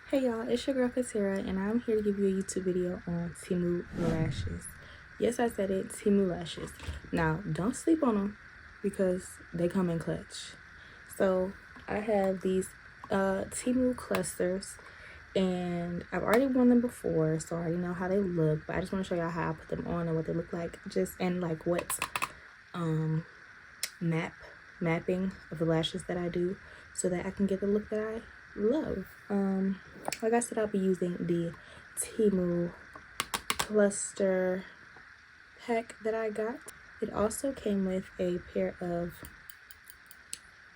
Hey y'all, it's your girl Katera, and I'm here to give you a YouTube video on Temu lashes. Yes, I said it, Temu lashes. Now, don't sleep on them because they come in clutch. So, I have these Temu clusters, and I've already worn them before, so I already know how they look. But I just want to show y'all how I put them on and what they look like, and like what mapping of the lashes that I do, so that I can get the look that I love. Like I said, I'll be using the Temu cluster pack that I got. It also came with a pair of,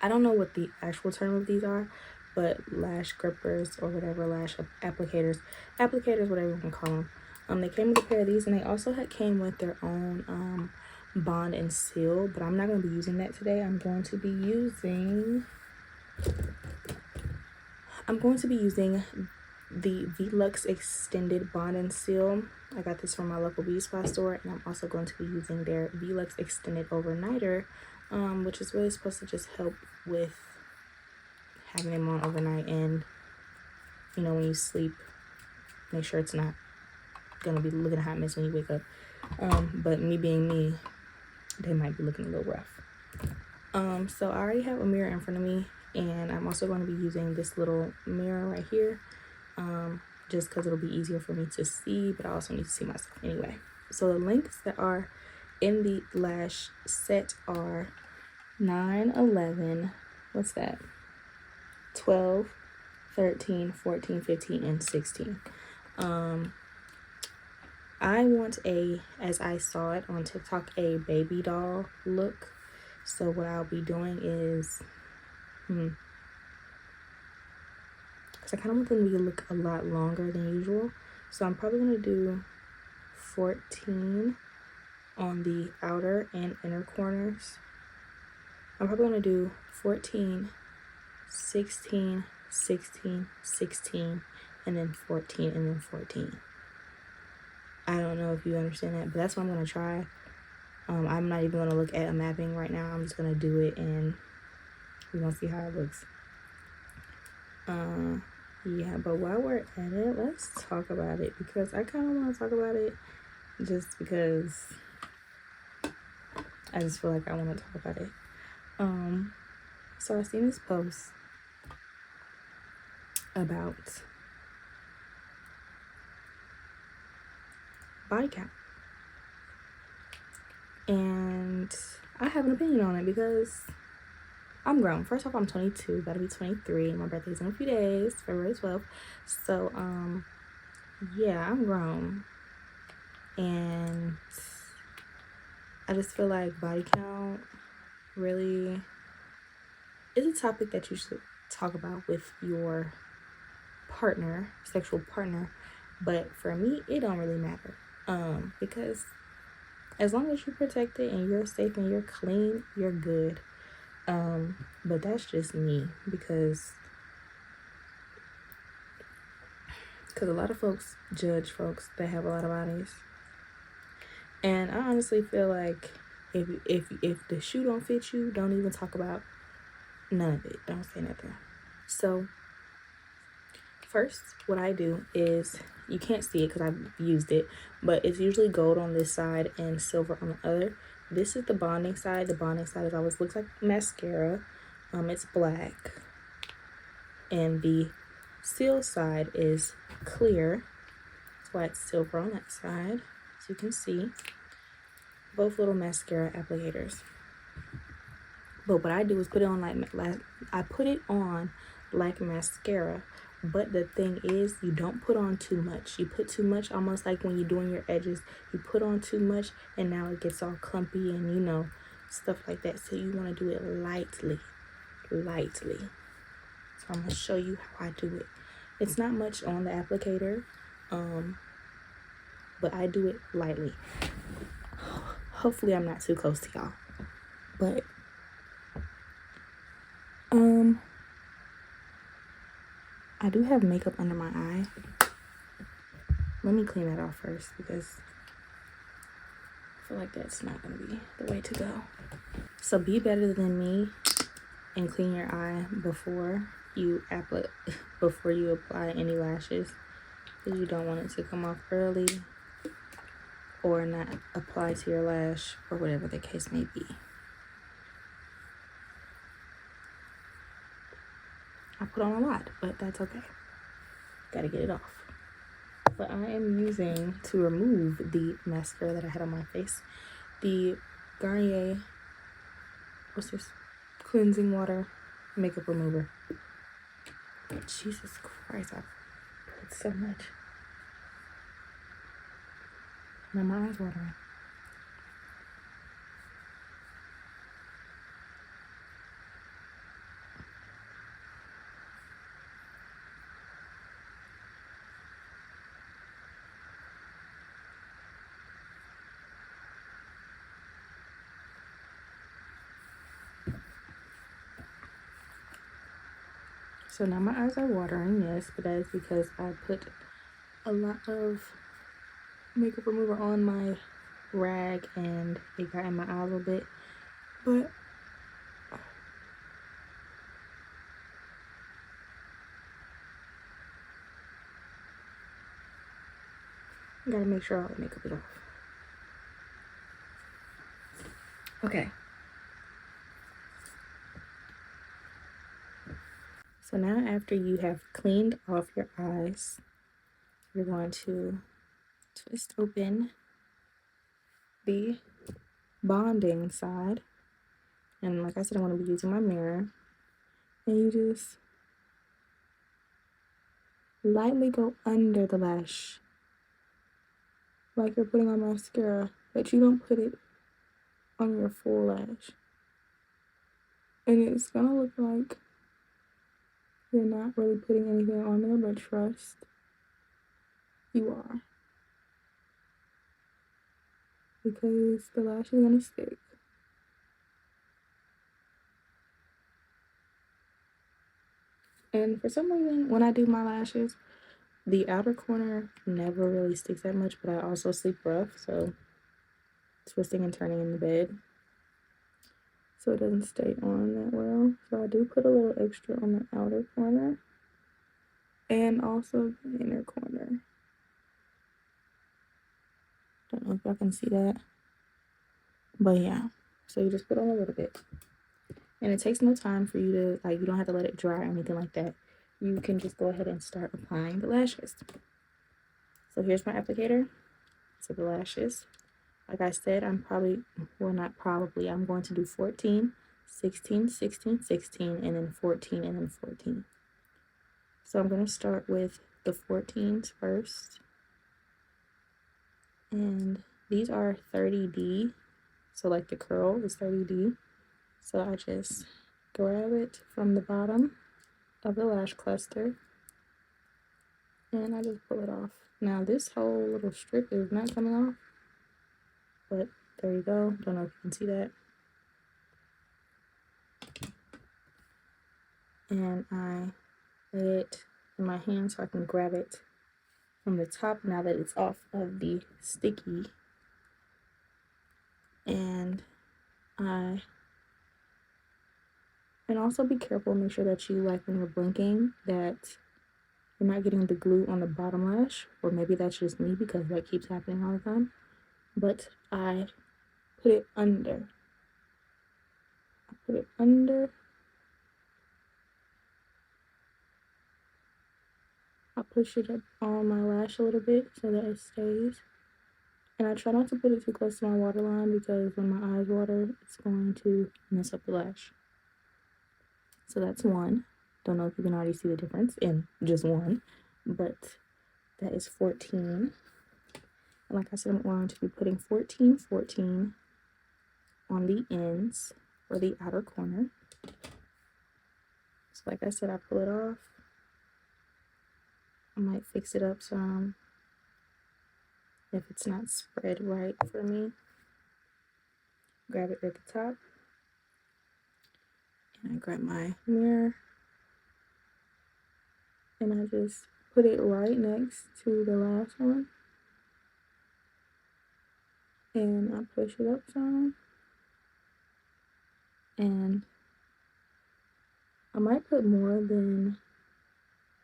I don't know what the actual term of these are, but lash grippers or whatever, lash applicators, whatever you want to call them. They came with a pair of these, and they also came with their own bond and seal, but I'm not going to be using that today. I'm going to be using the Velux Extended Bond and Seal. I got this from my local beauty supply store, and I'm also going to be using their Velux Extended Overnighter, which is really supposed to just help with having them on overnight, and you know, when you sleep, make sure it's not gonna be looking a hot mess when you wake up. But me being me, they might be looking a little rough. So I already have a mirror in front of me, and I'm also going to be using this little mirror right here, just because it'll be easier for me to see, but I also need to see myself anyway. So the lengths that are in the lash set are 9, 11, what's that, 12, 13, 14, 15, and 16. I want as I saw it on TikTok, a baby doll look. So what I'll be doing is, because I kind of want them to look a lot longer than usual. So I'm probably going to do 14 on the outer and inner corners. I'm probably going to do 14, 16, 16, 16, and then 14, and then 14. I don't know if you understand that, but that's what I'm going to try. I'm not even going to look at a mapping right now. I'm just going to do it, and we're going to see how it looks. Yeah, but while we're at it, let's talk about it, because I kind of want to talk about it just because I just feel like I want to talk about it. So I seen this post about body count, and I have an opinion on it because I'm grown. First off, I'm 22, about to be 23. My birthday's in a few days, February 12th. So, yeah, I'm grown. And I just feel like body count really is a topic that you should talk about with your partner, sexual partner. But for me, it don't really matter. Because as long as you're protected and you're safe and you're clean, you're good. But that's just me, because a lot of folks judge folks that have a lot of bodies, and I honestly feel like if the shoe don't fit you, don't even talk about none of it. Don't say nothing. So first, what I do is, you can't see it because I've used it, but it's usually gold on this side and silver on the other. This is the bonding side. The bonding side is always looks like mascara. It's black. And the seal side is clear. That's why it's silver on that side. As you can see, both little mascara applicators. But what I do is put it on like mascara. But the thing is, you don't put on too much. You put too much, almost like when you're doing your edges, you put on too much, and now it gets all clumpy and, you know, stuff like that. So you want to do it lightly. So I'm going to show you how I do it. It's not much on the applicator, but I do it lightly. Hopefully I'm not too close to y'all. But, I do have makeup under my eye. Let me clean that off first, because I feel like that's not going to be the way to go. So be better than me and clean your eye before you apply any lashes, because you don't want it to come off early or not apply to your lash, or whatever the case may be. I put on a lot, but that's okay. Gotta get it off. But I am using, to remove the mascara that I had on my face, the Garnier, what's this? Cleansing Water Makeup Remover. Jesus Christ, I put so much. Now my eyes watering. So now my eyes are watering, yes, but that is because I put a lot of makeup remover on my rag and it got in my eye a little bit. But I gotta make sure all the makeup is off. Okay. So now after you have cleaned off your eyes, you're going to twist open the bonding side. And like I said, I'm going to be using my mirror. And you just lightly go under the lash, like you're putting on mascara, but you don't put it on your full lash. And it's going to look like you're not really putting anything on there, but trust, you are. Because the lash is going to stick. And for some reason, when I do my lashes, the outer corner never really sticks that much, but I also sleep rough, so twisting and turning in the bed, so it doesn't stay on that well. So I do put a little extra on the outer corner and also the inner corner. Don't know if y'all can see that, but yeah. So you just put on a little bit, and it takes no time for you to, like, you don't have to let it dry or anything like that. You can just go ahead and start applying the lashes. So here's my applicator to the lashes. Like I said, I'm going to do 14, 16, 16, 16, and then 14, and then 14. So I'm going to start with the 14s first. And these are 30D. So like the curl is 30D. So I just grab it from the bottom of the lash cluster and I just pull it off. Now this whole little strip is not coming off, but there you go. Don't know if you can see that. And I let it in my hand so I can grab it from the top now that it's off of the sticky. And also be careful, make sure that you, like when you're blinking, that you're not getting the glue on the bottom lash, or maybe that's just me because that keeps happening all the time. But I put it under. I push it up on my lash a little bit so that it stays. And I try not to put it too close to my waterline because when my eyes water, it's going to mess up the lash. So that's one. Don't know if you can already see the difference in just one, but that is 14. And like I said, I'm going to be putting 14, 14 on the ends or the outer corner. So like I said, I pull it off. I might fix it up some if it's not spread right for me. Grab it at the top. And I grab my mirror. And I just put it right next to the last one. And I push it up some. And I might put more than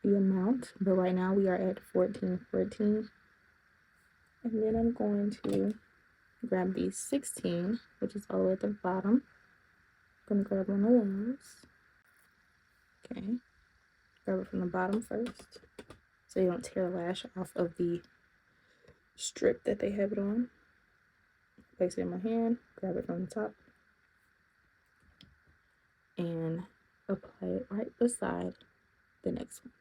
the amount, but right now we are at 1414. And then I'm going to grab the 16, which is all the way at the bottom. I'm gonna grab one of those. Okay, grab it from the bottom first, so you don't tear the lash off of the strip that they have it on. Place it in my hand, grab it from the top, and apply it right beside the next one.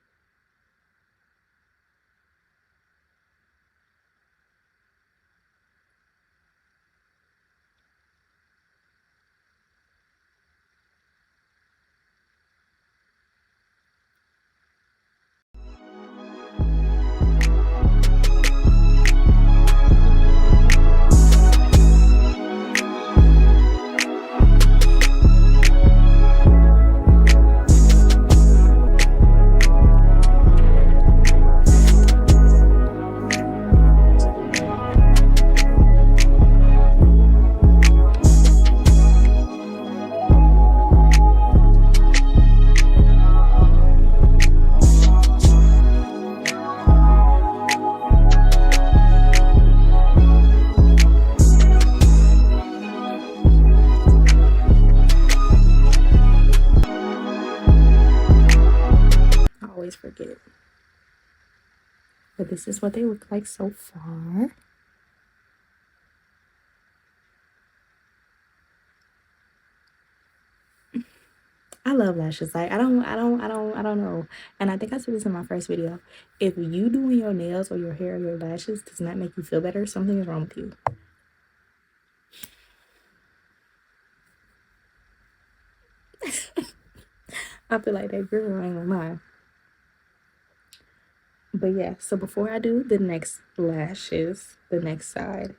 I always forget. But this is what they look like so far. I love lashes. Like I don't know. And I think I said this in my first video. If you doing your nails or your hair or your lashes does not make you feel better, something is wrong with you. I feel like that girl, I ain't gonna lie. But yeah, so before I do the next lashes, the next side,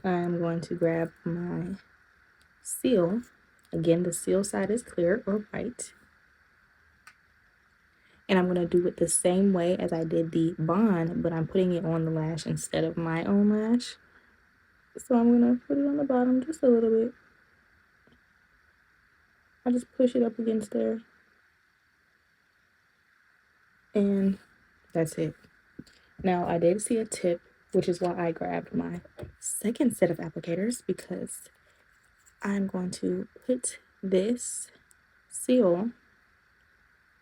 I'm going to grab my seal. Again, the seal side is clear or white. And I'm going to do it the same way as I did the bond, but I'm putting it on the lash instead of my own lash. So I'm going to put it on the bottom just a little bit. I just push it up against there. And that's it. Now, I did see a tip, which is why I grabbed my second set of applicators, because I'm going to put this seal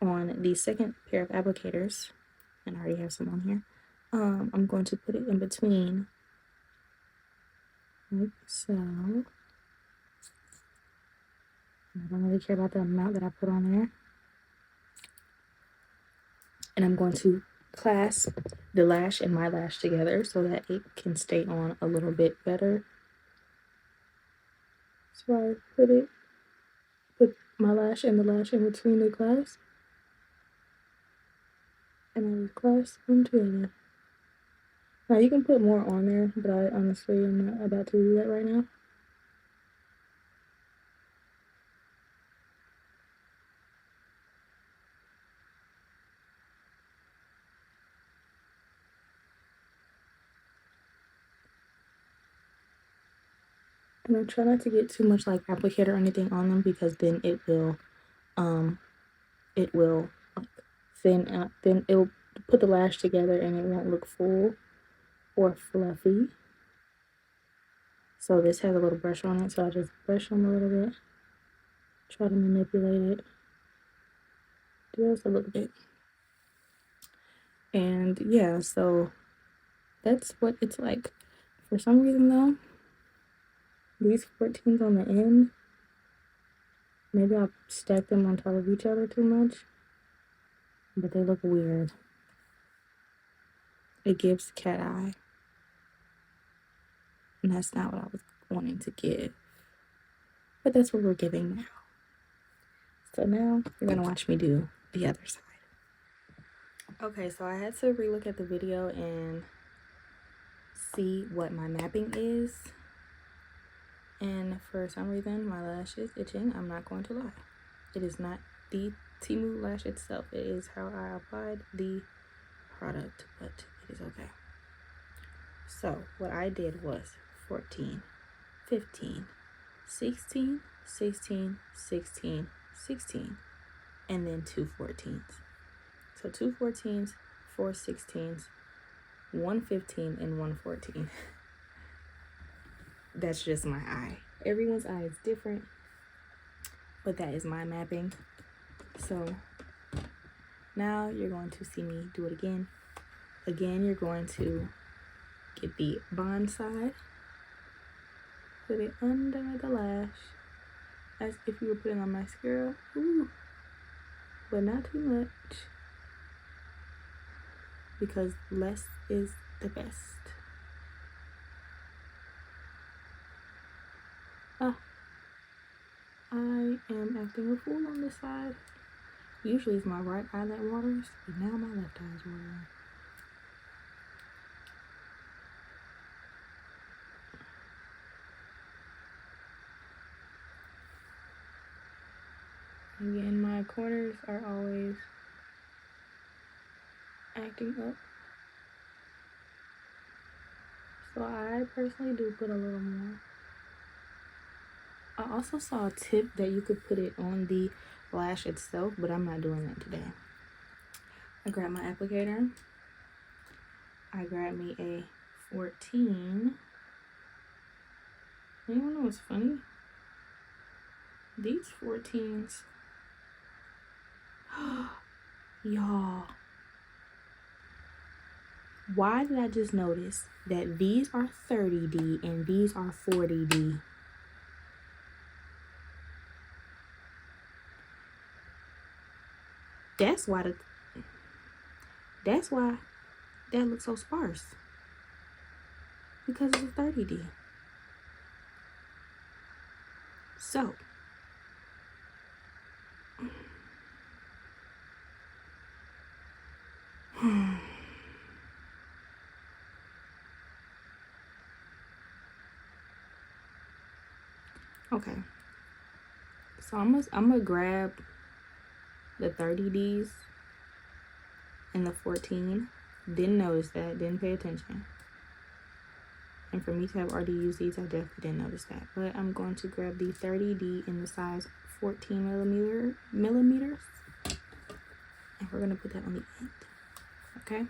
on the second pair of applicators, and I already have some on here. I'm going to put it in between, like so. I don't really care about the amount that I put on there. And I'm going to clasp the lash and my lash together so that it can stay on a little bit better. So I put my lash and the lash in between the clasp, and I just clasp them together. Now you can put more on there, but I honestly am not about to do that right now. And I try not to get too much like applicator or anything on them, because then it will like thin out, then it'll put the lash together and it won't look full or fluffy. So this has a little brush on it, so I just brush them a little bit, try to manipulate it just a little bit. And yeah, so that's what it's like. For some reason though, these 14s on the end, maybe I stacked them on top of each other too much, but they look weird. It gives cat eye, and that's not what I was wanting to give, but that's what we're giving now. So now you're gonna watch me do the other side. Okay, so I had to relook at the video and see what my mapping is, and for some reason my lash is itching. I'm not going to lie. It is not the Temu lash itself, it is how I applied the product, but it is okay. So what I did was 14, 15, 16, 16, 16, 16. and then 2 14s. So 2 14s, 4 16s, 1 15, and 1 14. That's just my eye. Everyone's eye is different, but that is my mapping. So now you're going to see me do it again. Again, you're going to get the bond side, put it under the lash as if you were putting on mascara. Ooh, but not too much, because less is the best. I am acting a fool on this side. Usually it's my right eye that waters, but now my left eye is watering. Again, my corners are always acting up. So I personally do put a little more. I also saw a tip that you could put it on the lash itself, but I'm not doing that today. I grab my applicator. I grab me a 14. Anyone know what's funny? These 14s, y'all, why did I just notice that these are 30D and these are 40D? That's why that looks so sparse, because it's a 30D. So okay, so I'm gonna grab the 30Ds and the 14. Didn't notice that, didn't pay attention. And for me to have already used these, I definitely didn't notice that. But I'm going to grab the 30D in the size 14 millimeters. And we're gonna put that on the end, okay?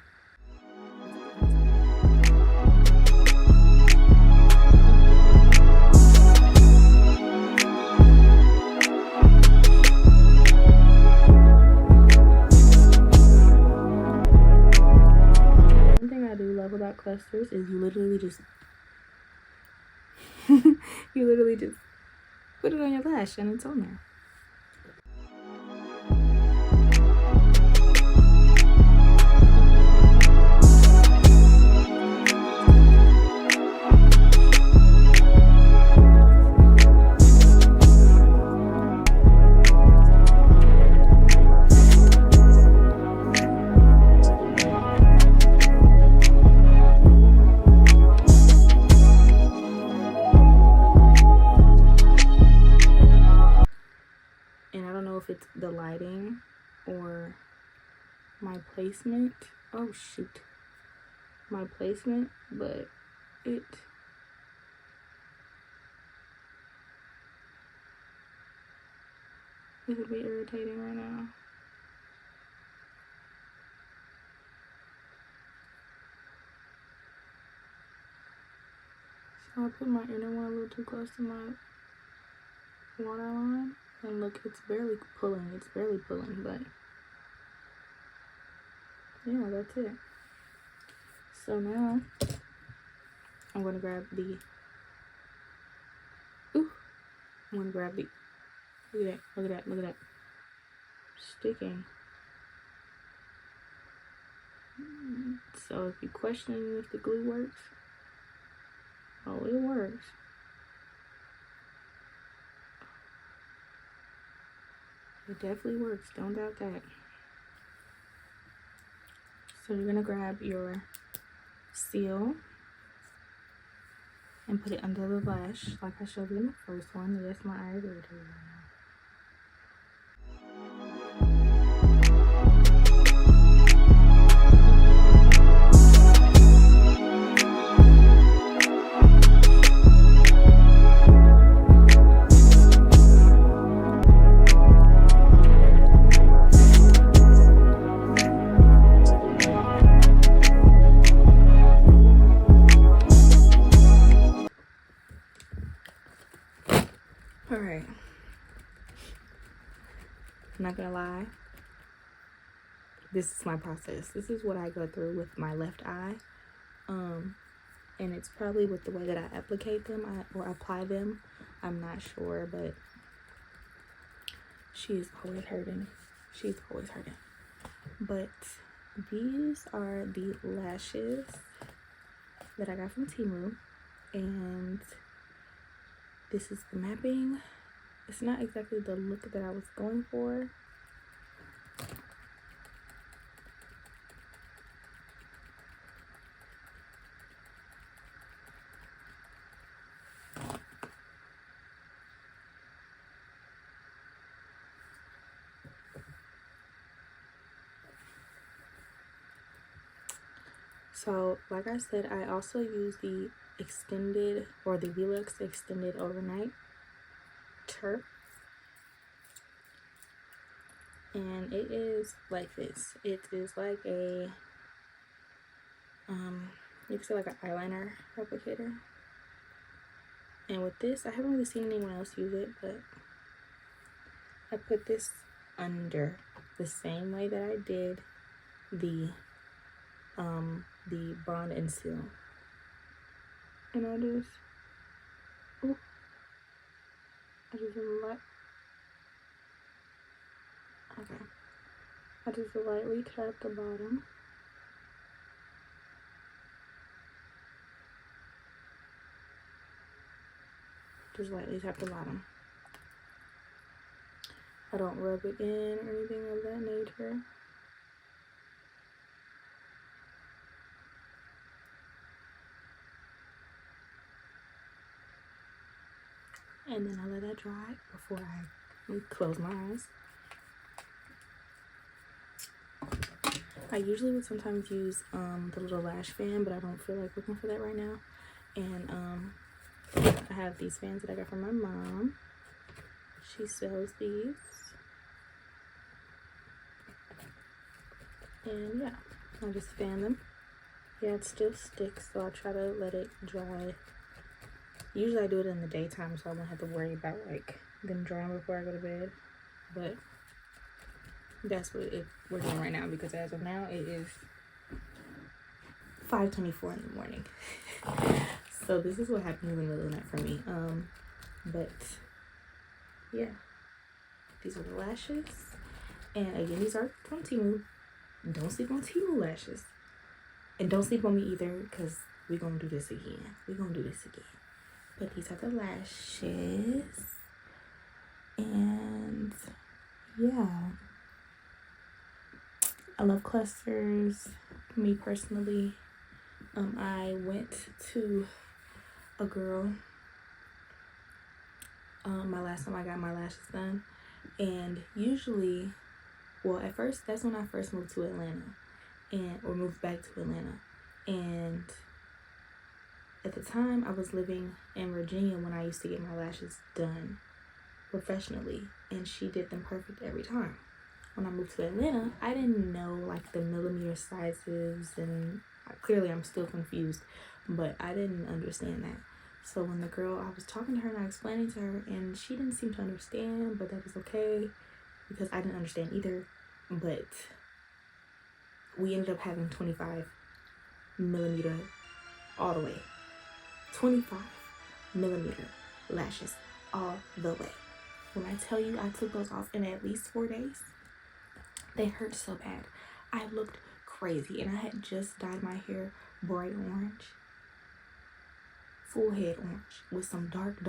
About clusters is you literally just put it on your lash and it's on there. It's the lighting or my placement. Oh shoot, my placement, but it is a bit irritating right now. So I put my inner one a little too close to my waterline. And look, it's barely pulling, but yeah, that's it. So now I'm gonna grab the, look at that, sticking. So if you're questioning if the glue works, oh, it works. It definitely works, don't doubt that. So you're gonna grab your seal and put it under the lash like I showed you in the first one. Yes, my eye is irritated right now. not gonna lie, this is my process. This is what I go through with my left eye. And it's probably with the way that I applicate them or apply them. I'm not sure, but she's always hurting. She's always hurting. But these are the lashes that I got from Temu, and this is the mapping. It's not exactly the look that I was going for. So, like I said, I also use the extended or the Velux extended overnight turf, and it is like this. It is like a you can say like an eyeliner applicator. And with this, I haven't really seen anyone else use it, but I put this under the same way that I did the bond and seal. And I just, ooh, I just lightly tap the bottom. Just lightly tap the bottom. I don't rub it in or anything of that nature. And then I let that dry before I close my eyes. I usually would sometimes use the little lash fan, but I don't feel like looking for that right now. And I have these fans that I got from my mom. She sells these. And yeah, I just fan them. Yeah, it still sticks, so I try to let it dry. Usually I do it in the daytime, so I don't have to worry about like them drying before I go to bed. But that's what we're doing right now, because as of now it is 5:24 in the morning. So this is what happens in the middle of the night for me. But yeah, these are the lashes, and again, these are from Temu. Don't sleep on Temu lashes, and don't sleep on me either, because we're gonna do this again. But these are the lashes, and yeah, I love clusters. Me personally, I went to a girl my last time I got my lashes done, and usually, well, at first, that's when I first moved to Atlanta, or moved back to Atlanta, and at the time I was living in Virginia when I used to get my lashes done professionally, and she did them perfect every time. When I moved to Atlanta, I didn't know like the millimeter sizes, and clearly I'm still confused, but I didn't understand that. So when the girl, I was talking to her and I explained it to her, and she didn't seem to understand, but that was okay because I didn't understand either. But we ended up having 25 millimeter all the way. 25 millimeter lashes all the way. When I tell you I took those off in at least 4 days, they hurt so bad. I looked crazy, and I had just dyed my hair bright orange. Full head orange with some dark.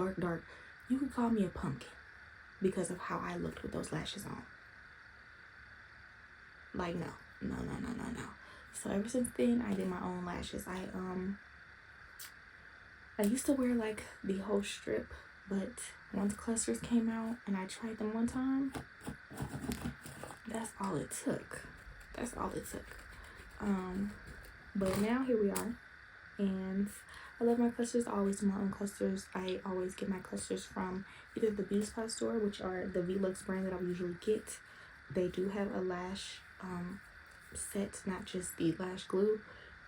You could call me a pumpkin because of how I looked with those lashes on. Like, no. So ever since then, I did my own lashes. I used to wear like the whole strip, but once clusters came out and I tried them one time, that's all it took. But now here we are, and I love my clusters. I always do my own clusters. I always get my clusters from either the beauty supply store, which are the Velux brand that I would usually get. They do have a lash set, not just the lash glue.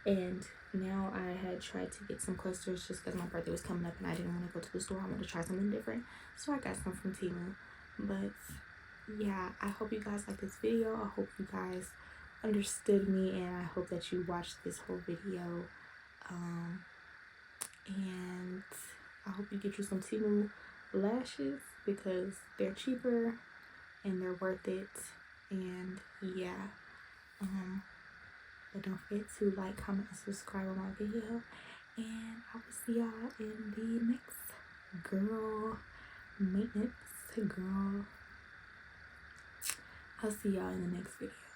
And now I had tried to get some clusters just because my birthday was coming up and I didn't want to go to the store. I wanted to try something different, so I got some from Temu. But yeah, I hope you guys like this video. I hope you guys understood me, and I hope that you watched this whole video. And I hope you get you some Temu lashes because they're cheaper and they're worth it. And yeah, but don't forget to like, comment, and subscribe on my video. And I will see y'all in the next girl maintenance girl. I'll see y'all in the next video.